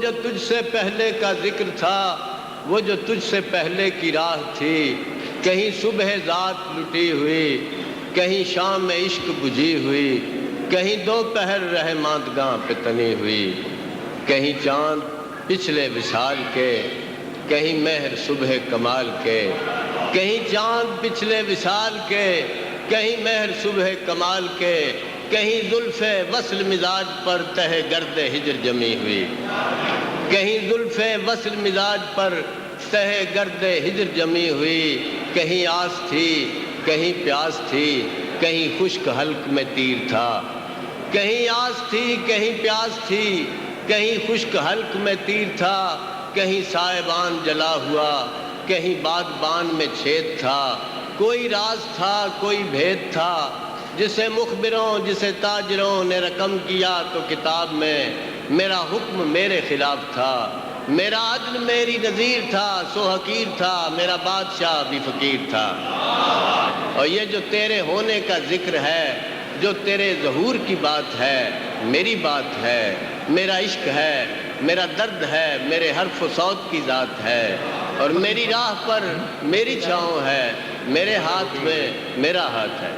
جو تجھ سے پہلے کا ذکر تھا، وہ جو تجھ سے پہلے کی راہ تھی، کہیں صبح ذات لٹی ہوئی، کہیں شام میں عشق بجھی ہوئی، کہیں دوپہر رحماندگاں پہ تنی ہوئی، کہیں چاند پچھلے وصال کے، کہیں مہر صبح کمال کے، کہیں چاند پچھلے وصال کے، کہیں مہر صبح کمال کے، کہیں زلف وصل مزاج پر تہ گرد ہجر جمی ہوئی، کہیں زلف وصل مزاج پر تہ گرد ہجر جمی ہوئی، کہیں آس تھی کہیں پیاس تھی، کہیں خشک حلق میں تیر تھا، کہیں آس تھی کہیں پیاس تھی، کہیں خشک حلق میں تیر تھا، کہیں سائبان جلا ہوا، کہیں بادبان میں چھید تھا، کوئی راز تھا کوئی بھید تھا، جسے مخبروں جسے تاجروں نے رقم کیا تو کتاب میں میرا حکم میرے خلاف تھا، میرا عدل میری نظیر تھا، سو حقیر تھا میرا بادشاہ بھی فقیر تھا۔ اور یہ جو تیرے ہونے کا ذکر ہے، جو تیرے ظہور کی بات ہے، میری بات ہے، میرا عشق ہے، میرا درد ہے، میرے حرف و صوت کی ذات ہے، اور میری راہ پر میری چھاؤں ہے، میرے ہاتھ میں میرا ہاتھ ہے۔